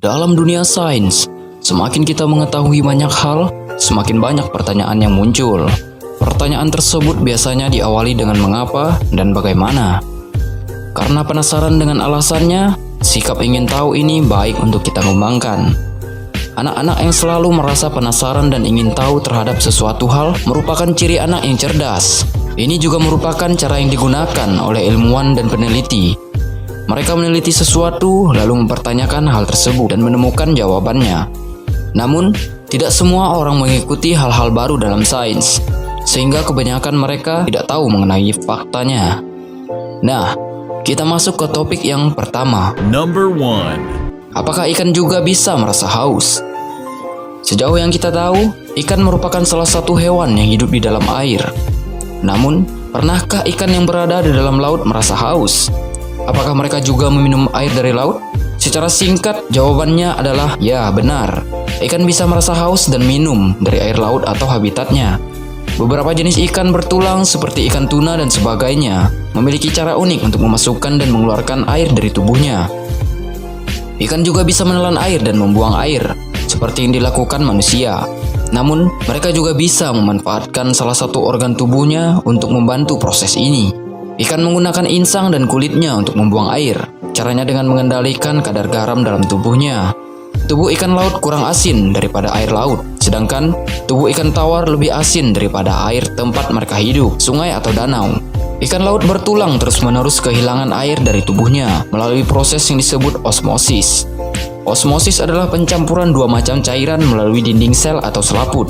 Dalam dunia sains, semakin kita mengetahui banyak hal, semakin banyak pertanyaan yang muncul. Pertanyaan tersebut biasanya diawali dengan mengapa dan bagaimana. Karena penasaran dengan alasannya, sikap ingin tahu ini baik untuk kita kembangkan. Anak-anak yang selalu merasa penasaran dan ingin tahu terhadap sesuatu hal merupakan ciri anak yang cerdas. Ini juga merupakan cara yang digunakan oleh ilmuwan dan peneliti. Mereka meneliti sesuatu lalu mempertanyakan hal tersebut dan menemukan jawabannya. Namun, tidak semua orang mengikuti hal-hal baru dalam sains, sehingga kebanyakan mereka tidak tahu mengenai faktanya. Nah, kita masuk ke topik yang pertama. Number 1. Apakah ikan juga bisa merasa haus? Sejauh yang kita tahu, ikan merupakan salah satu hewan yang hidup di dalam air. Namun, pernahkah ikan yang berada di dalam laut merasa haus? Apakah mereka juga meminum air dari laut? Secara singkat, jawabannya adalah ya, benar. Ikan bisa merasa haus dan minum dari air laut atau habitatnya. Beberapa jenis ikan bertulang seperti ikan tuna dan sebagainya memiliki cara unik untuk memasukkan dan mengeluarkan air dari tubuhnya. Ikan juga bisa menelan air dan membuang air, seperti yang dilakukan manusia. Namun, mereka juga bisa memanfaatkan salah satu organ tubuhnya untuk membantu proses ini. Ikan menggunakan insang dan kulitnya untuk membuang air. Caranya dengan mengendalikan kadar garam dalam tubuhnya. Tubuh ikan laut kurang asin daripada air laut, sedangkan tubuh ikan tawar lebih asin daripada air tempat mereka hidup, sungai atau danau. Ikan laut bertulang terus-menerus kehilangan air dari tubuhnya melalui proses yang disebut osmosis. Osmosis adalah pencampuran dua macam cairan melalui dinding sel atau selaput.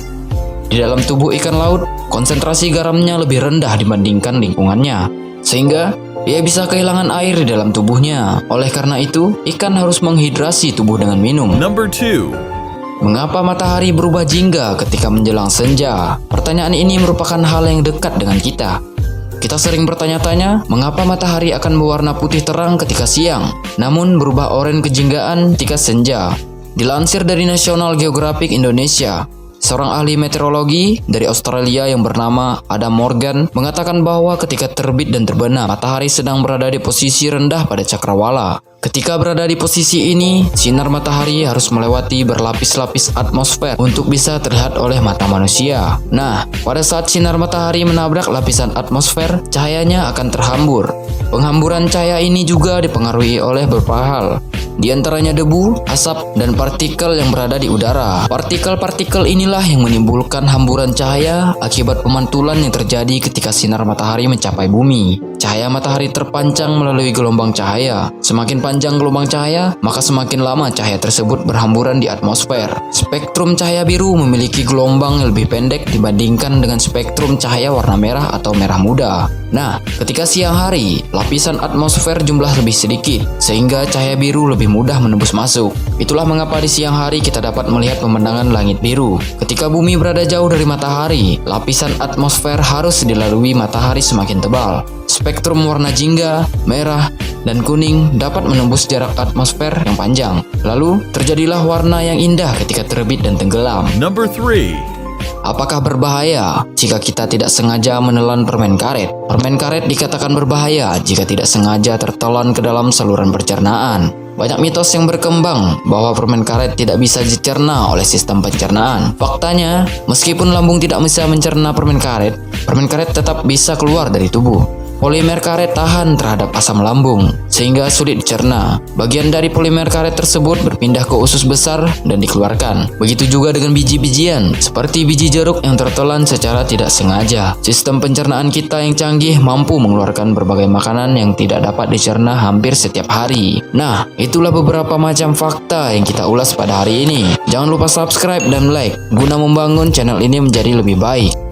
Di dalam tubuh ikan laut, konsentrasi garamnya lebih rendah dibandingkan lingkungannya, sehingga ia bisa kehilangan air di dalam tubuhnya. Oleh karena itu, ikan harus menghidrasi tubuh dengan minum. Number 2. Mengapa matahari berubah jingga ketika menjelang senja? Pertanyaan ini merupakan hal yang dekat dengan kita. Kita sering bertanya-tanya, mengapa matahari akan berwarna putih terang ketika siang, namun berubah oranye kejinggaan ketika senja? Dilansir dari National Geographic Indonesia, seorang ahli meteorologi dari Australia yang bernama Adam Morgan mengatakan bahwa ketika terbit dan terbenam, matahari sedang berada di posisi rendah pada cakrawala. Ketika berada di posisi ini, sinar matahari harus melewati berlapis-lapis atmosfer untuk bisa terlihat oleh mata manusia. Nah, pada saat sinar matahari menabrak lapisan atmosfer, cahayanya akan terhambur. Penghamburan cahaya ini juga dipengaruhi oleh beberapa hal, di antaranya debu, asap, dan partikel yang berada di udara. Partikel-partikel inilah yang menimbulkan hamburan cahaya akibat pemantulan yang terjadi ketika sinar matahari mencapai bumi. Cahaya matahari terpancang melalui gelombang cahaya. Semakin panjang gelombang cahaya, maka semakin lama cahaya tersebut berhamburan di atmosfer. Spektrum cahaya biru memiliki gelombang yang lebih pendek dibandingkan dengan spektrum cahaya warna merah atau merah muda. Nah, ketika siang hari, lapisan atmosfer jumlah lebih sedikit, sehingga cahaya biru lebih mudah menembus masuk. Itulah mengapa di siang hari kita dapat melihat pemandangan langit biru. Ketika bumi berada jauh dari matahari, lapisan atmosfer harus dilalui matahari semakin tebal. Spektrum warna jingga, merah, dan kuning dapat menembus jarak atmosfer yang panjang. Lalu, terjadilah warna yang indah ketika terbit dan tenggelam. Number 3. Apakah berbahaya jika kita tidak sengaja menelan permen karet? Permen karet dikatakan berbahaya jika tidak sengaja tertelan ke dalam saluran pencernaan. Banyak mitos yang berkembang bahwa permen karet tidak bisa dicerna oleh sistem pencernaan. Faktanya, meskipun lambung tidak bisa mencerna permen karet tetap bisa keluar dari tubuh. Polimer karet tahan terhadap asam lambung, sehingga sulit dicerna. Bagian dari polimer karet tersebut berpindah ke usus besar dan dikeluarkan. Begitu juga dengan biji-bijian, seperti biji jeruk yang tertelan secara tidak sengaja. Sistem pencernaan kita yang canggih mampu mengeluarkan berbagai makanan yang tidak dapat dicerna hampir setiap hari. Nah, itulah beberapa macam fakta yang kita ulas pada hari ini. Jangan lupa subscribe dan like, guna membangun channel ini menjadi lebih baik.